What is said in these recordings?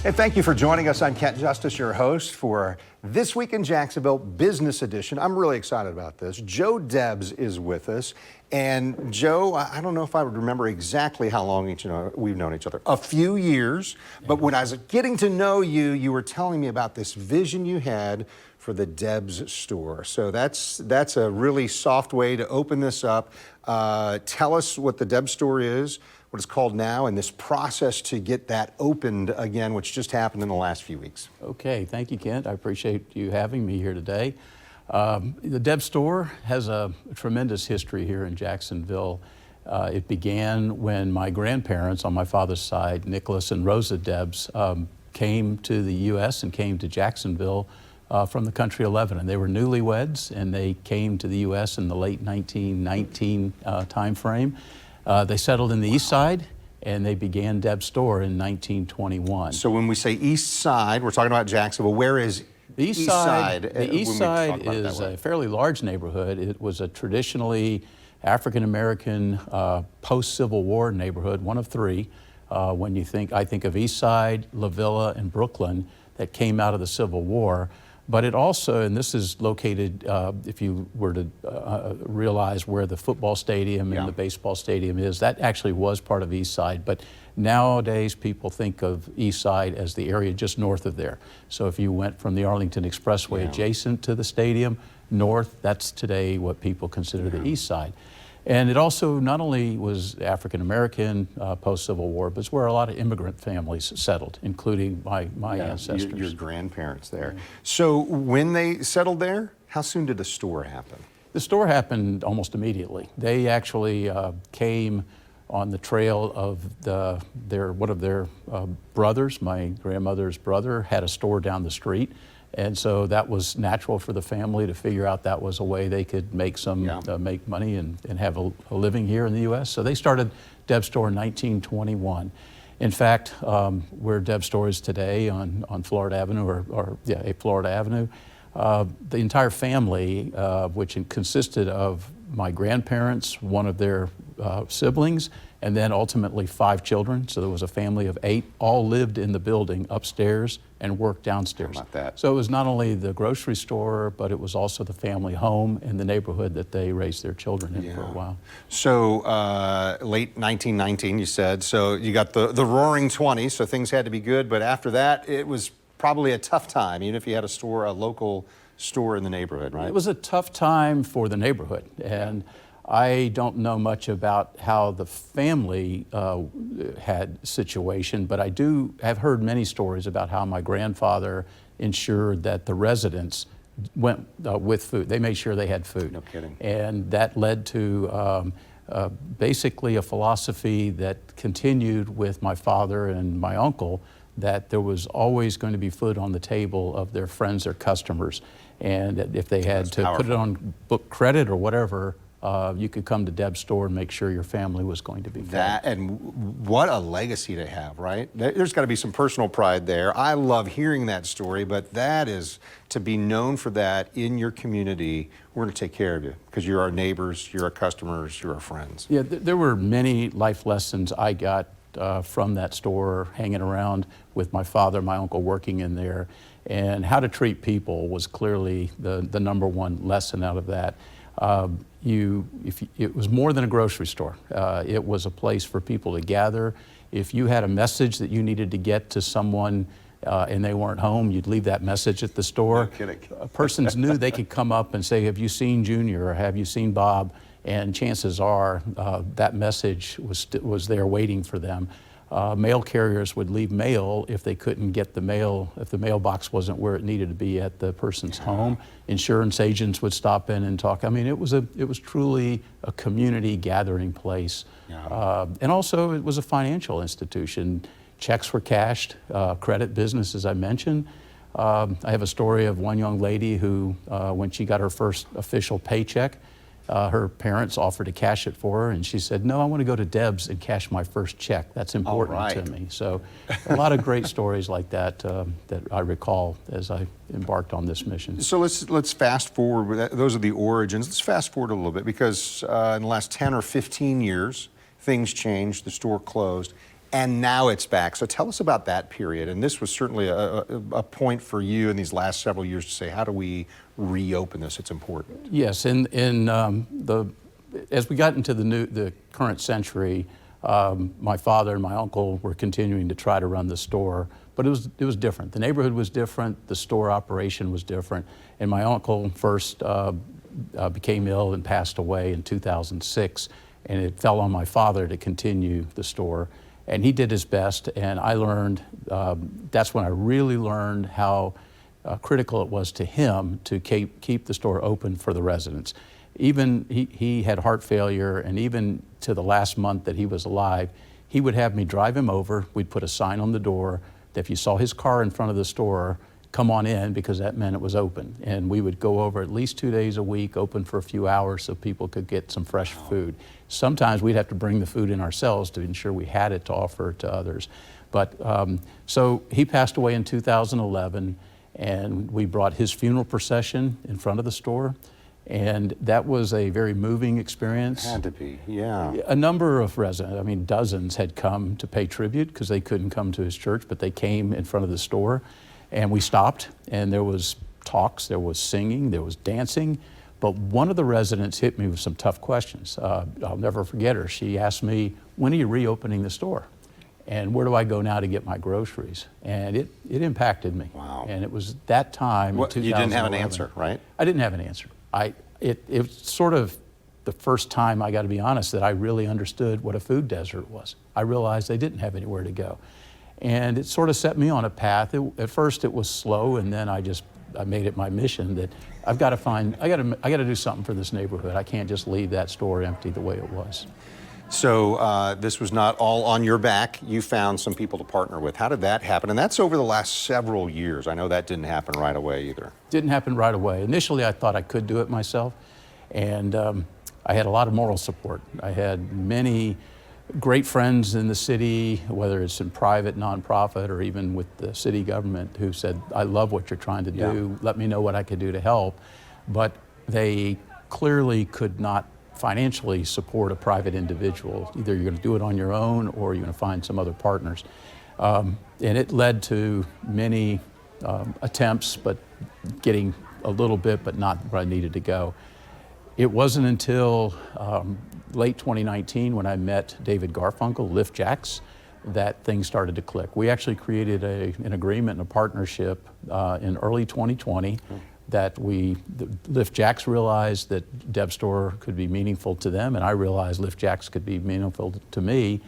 Hey, thank you for joining us. I'm Kent Justice, your host for This Week in Jacksonville Business Edition. I'm really excited about this. Joe Debs is with us. And Joe, I don't know if I would remember exactly how long we've known each other. A few years. But when I was getting to know you, you were telling me about this vision you had for the Debs Store. So that's a really soft way to open this up. Tell us what the Debs Store is, what it's called now, and this process to get that opened again, which just happened in the last few weeks. Okay, thank you, Kent. I appreciate you having me here today. The Debs Store has a tremendous history here in Jacksonville. It began when my grandparents on my father's side, Nicholas and Rosa Debs, came to the U.S. and came to Jacksonville from the country 11. And they were newlyweds, and they came to the U.S. in the late 1919 time frame. They settled in the Eastside, and they began Debs Store in 1921. So when we say Eastside, we're talking about Jacksonville. Where is the Eastside? The Eastside is a fairly large neighborhood. It was a traditionally African-American post-Civil War neighborhood, one of three. When you think, I think of Eastside, La Villa, and Brooklyn that came out of the Civil War. But it also, and this is located, if you were to realize where the football stadium and the baseball stadium is, that actually was part of Eastside. But nowadays, people think of Eastside as the area just north of there. So if you went from the Arlington Expressway adjacent to the stadium, north, that's today what people consider the Eastside. And it also not only was African-American post-Civil War, but it's where a lot of immigrant families settled, including my ancestors. Your grandparents there. So when they settled there, how soon did the store happen? The store happened almost immediately. They actually came on the trail of one of their brothers. My grandmother's brother had a store down the street. And so that was natural for the family to figure out that was a way they could make make money and have a living here in the U.S. So they started Debs Store in 1921. In fact, where Debs Store is today on Florida Avenue, Florida Avenue, the entire family, which consisted of my grandparents, one of their siblings, and then ultimately 5 children. So there was a family of 8, all lived in the building upstairs and worked downstairs. How about that? So it was not only the grocery store, but it was also the family home in the neighborhood that they raised their children in for a while. So late 1919, you said. So you got the roaring 20s, so things had to be good. But after that, it was probably a tough time, even if you had a local store in the neighborhood, right? It was a tough time for the neighborhood. And I don't know much about how the family had situation, but I have heard many stories about how my grandfather ensured that the residents went with food. They made sure they had food. No kidding. And that led to basically a philosophy that continued with my father and my uncle, that there was always going to be food on the table of their friends or customers. And if they had to put it on book credit or whatever, you could come to Debs Store and make sure your family was going to be fed. And what a legacy to have, right? There's got to be some personal pride there. I love hearing that story, but that is, to be known for that in your community, we're going to take care of you because you're our neighbors, you're our customers, you're our friends. Yeah, there were many life lessons I got from that store, hanging around with my father, my uncle working in there, and how to treat people was clearly the number one lesson out of that. It was more than a grocery store. It was a place for people to gather. If you had a message that you needed to get to someone and they weren't home, you'd leave that message at the store. No kidding. Persons knew they could come up and say, have you seen Junior or have you seen Bob? And chances are that message was there waiting for them. Mail carriers would leave mail if they couldn't get the mail, if the mailbox wasn't where it needed to be at the person's home. Insurance agents would stop in and talk. I mean, it was truly a community gathering place. And also it was a financial institution. Checks were cashed, credit business, as I mentioned. I have a story of one young lady who, when she got her first official paycheck, her parents offered to cash it for her, and she said, no, I want to go to Debs and cash my first check. That's important to me. So a lot of great stories like that that I recall as I embarked on this mission. So let's fast forward. Those are the origins. Let's fast forward a little bit because in the last 10 or 15 years, things changed. The store closed. and now it's back. So tell us about that period. And this was certainly a point for you in these last several years to say, how do we reopen this? It's important. Yes, as we got into the current century, my father and my uncle were continuing to try to run the store, but it was different. The neighborhood was different, the store operation was different, and my uncle first became ill and passed away in 2006, and it fell on my father to continue the store. And he did his best, and I learned, that's when I really learned how critical it was to him to keep the store open for the residents. Even he had heart failure, and even to the last month that he was alive, he would have me drive him over. We'd put a sign on the door that if you saw his car in front of the store, come on in, because that meant it was open. And we would go over at least 2 days a week, open for a few hours so people could get some fresh food. Sometimes we'd have to bring the food in ourselves to ensure we had it to offer to others. But so he passed away in 2011, and we brought his funeral procession in front of the store. And that was a very moving experience. Had to be, yeah. A number of residents, I mean dozens, had come to pay tribute because they couldn't come to his church, but they came in front of the store. And we stopped, and there was talks, there was singing, there was dancing. But one of the residents hit me with some tough questions. I'll never forget her. She asked me, when are you reopening the store? And where do I go now to get my groceries? And it impacted me. Wow. And it was that time in 2011. You didn't have an answer, right? I didn't have an answer. It was sort of the first time, I got to be honest, that I really understood what a food desert was. I realized they didn't have anywhere to go. And it sort of set me on a path. At first it was slow, and then I made it my mission that I got to do something for this neighborhood. I can't just leave that store empty the way it was. So this was not all on your back. You found some people to partner with. How did that happen? And that's over the last several years. I know that didn't happen right away either. Didn't happen right away. Initially, I thought I could do it myself, and I had a lot of moral support. I had many great friends in the city, whether it's in private, nonprofit, or even with the city government, who said, I love what you're trying to do. Let me know what I could do to help. But they clearly could not financially support a private individual. Either you're going to do it on your own, or you're going to find some other partners. And it led to many attempts, but getting a little bit, but not where I needed to go. It wasn't until late 2019 when I met David Garfunkel, Lift Jacks, that things started to click. We actually created an agreement and a partnership in early 2020 that Lift Jacks realized that Debs Store could be meaningful to them, and I realized Lift Jacks could be meaningful to me.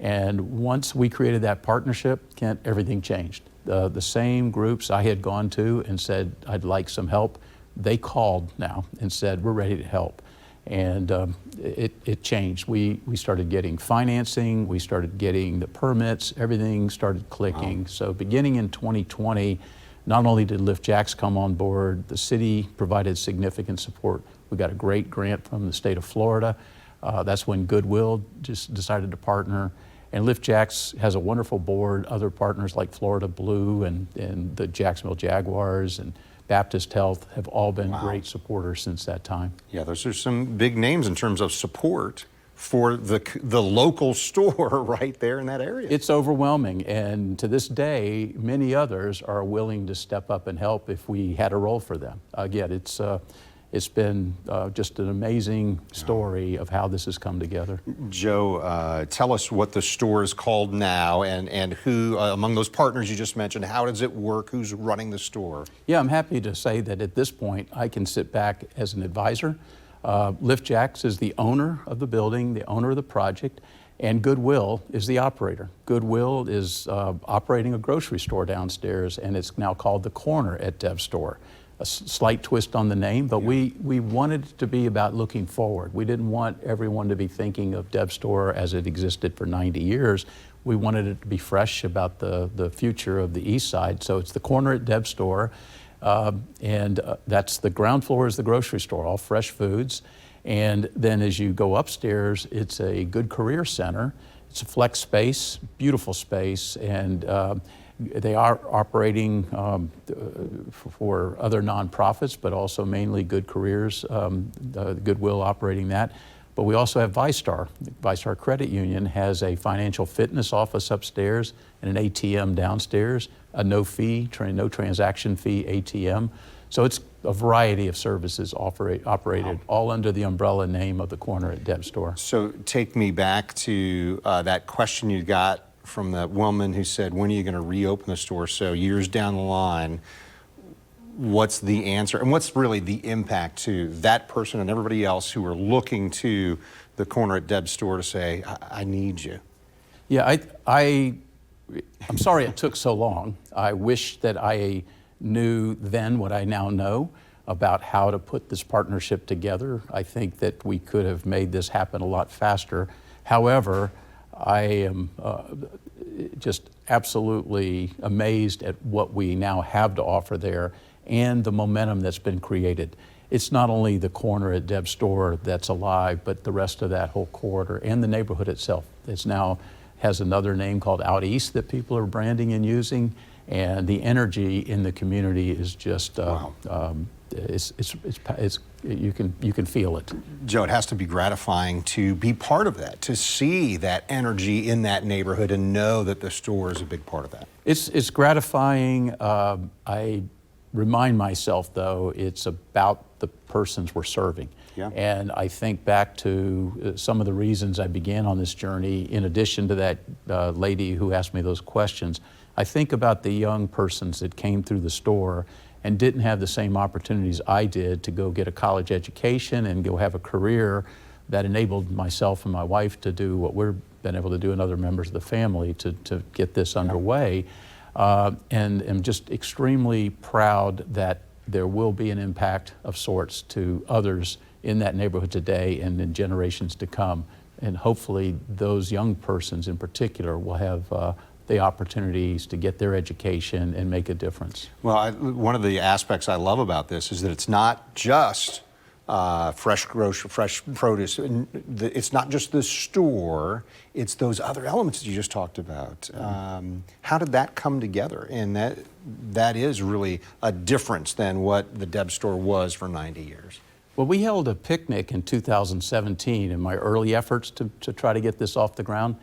And once we created that partnership, Kent, everything changed. The same groups I had gone to and said, I'd like some help, they called now and said, we're ready to help. And it changed. We started getting financing, we started getting the permits, everything started clicking. Wow. So beginning in 2020, not only did Lift Jacks come on board, the city provided significant support. We got a great grant from the state of Florida. That's when Goodwill just decided to partner. And Lift Jacks has a wonderful board, other partners like Florida Blue and the Jacksonville Jaguars and Baptist Health have all been great supporters since that time. Yeah, those are some big names in terms of support for the local store right there in that area. It's overwhelming, and to this day, many others are willing to step up and help if we had a role for them. Again, it's been just an amazing story of how this has come together. Joe, tell us what the store is called now, and who, among those partners you just mentioned, how does it work? Who's running the store? Yeah, I'm happy to say that at this point, I can sit back as an advisor. Lift Jacks is the owner of the building, the owner of the project, and Goodwill is the operator. Goodwill is operating a grocery store downstairs, and it's now called The Corner at Debs Store. A slight twist on the name, but we wanted it to be about looking forward. We didn't want everyone to be thinking of Debs Store as it existed for 90 years. We wanted it to be fresh about the future of the Eastside. So it's The Corner at Debs Store. That's the ground floor is the grocery store, all fresh foods. And then as you go upstairs, it's a good career center. It's a flex space, beautiful space, and they are operating for other nonprofits, but also mainly Good Careers, Goodwill operating that. But we also have ViStar. ViStar Credit Union has a financial fitness office upstairs and an ATM downstairs, a no transaction fee ATM. So it's a variety of services operated all under the umbrella name of the corner at Debs Store. So take me back to that question you got from the woman who said, when are you going to reopen the store? So years down the line, what's the answer? And what's really the impact to that person and everybody else who are looking to the corner at Debs Store to say, I need you? Yeah, I'm sorry it took so long. I wish that I knew then what I now know about how to put this partnership together. I think that we could have made this happen a lot faster. However, I am just absolutely amazed at what we now have to offer there and the momentum that's been created. It's not only the corner at Debs Store that's alive, but the rest of that whole corridor and the neighborhood itself. It's now has another name called Out East that people are branding and using, and the energy in the community is just wow. You can feel it. Joe, it has to be gratifying to be part of that, to see that energy in that neighborhood and know that the store is a big part of that. It's gratifying. I remind myself, though, it's about the persons we're serving. Yeah. And I think back to some of the reasons I began on this journey, in addition to that lady who asked me those questions. I think about the young persons that came through the store and didn't have the same opportunities I did to go get a college education and go have a career that enabled myself and my wife to do what we've been able to do and other members of the family to get this underway. And am just extremely proud that there will be an impact of sorts to others in that neighborhood today and in generations to come. And hopefully those young persons in particular will have the opportunities to get their education and make a difference. Well, one of the aspects I love about this is that it's not just fresh produce. It's not just the store, it's those other elements that you just talked about. How did that come together? And that is really a difference than what the Debs Store was for 90 years. Well, we held a picnic in 2017 in my early efforts to try to get this off the ground.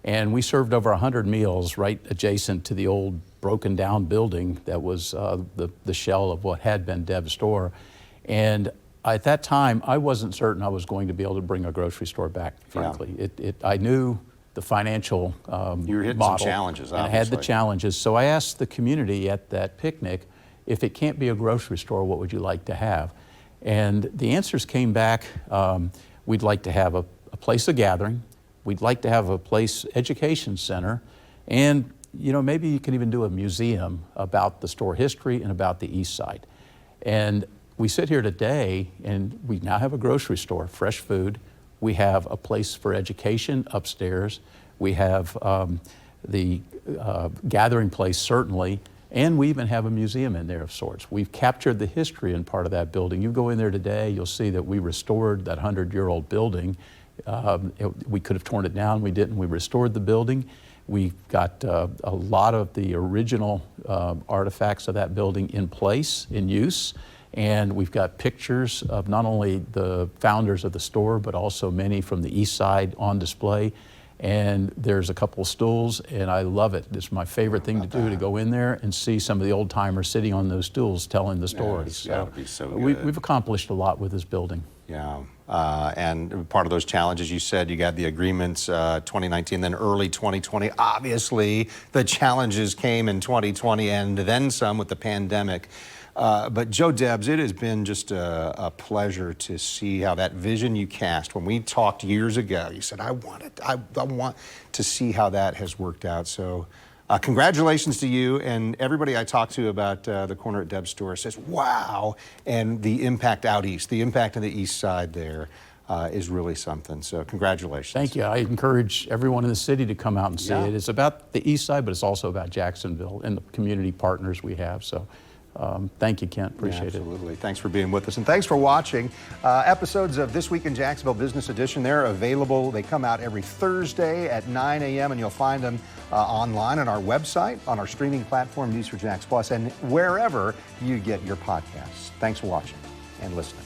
And we served over 100 meals right adjacent to the old broken down building that was the shell of what had been Debs Store. And at that time, I wasn't certain I was going to be able to bring a grocery store back, frankly. Yeah. I knew the financial You were hitting model, some challenges, obviously. and I had the challenges. So I asked the community at that picnic, if it can't be a grocery store, what would you like to have? And the answers came back, we'd like to have a place of gathering, we'd like to have a place education center, and maybe you can even do a museum about the store history and about the Eastside. And we sit here today and we now have a grocery store, fresh food. We have a place for education upstairs. We have the gathering place, certainly, and we even have a museum in there of sorts. We've captured the history in part of that building. You go in there today, you'll see that we restored that 100-year-old building. We could have torn it down, we didn't. We restored the building. We've got a lot of the original artifacts of that building in place, in use. And we've got pictures of not only the founders of the store, but also many from the East Side on display. And there's a couple of stools, and I love it. It's my favorite thing to do, to go in there and see some of the old timers sitting on those stools telling the stories. Yeah, that'd be so good. We've accomplished a lot with this building. Yeah, and part of those challenges, you said you got the agreements 2019, then early 2020. Obviously, the challenges came in 2020 and then some with the pandemic. But Joe Debs, it has been just a pleasure to see how that vision you cast when we talked years ago. You said, I want to see how that has worked out. So congratulations to you, and everybody I talked to about the corner at Debs Store says, wow, and the impact out east, the impact on the East Side there is really something. So congratulations. Thank you. I encourage everyone in the city to come out and see it. It's about the East Side, but it's also about Jacksonville and the community partners we have. So thank you, Kent. Appreciate it. Absolutely. Thanks for being with us, and thanks for watching. Episodes of This Week in Jacksonville Business Edition, they're available. They come out every Thursday at 9 a.m., and you'll find them online on our website, on our streaming platform, News4Jax Plus, and wherever you get your podcasts. Thanks for watching and listening.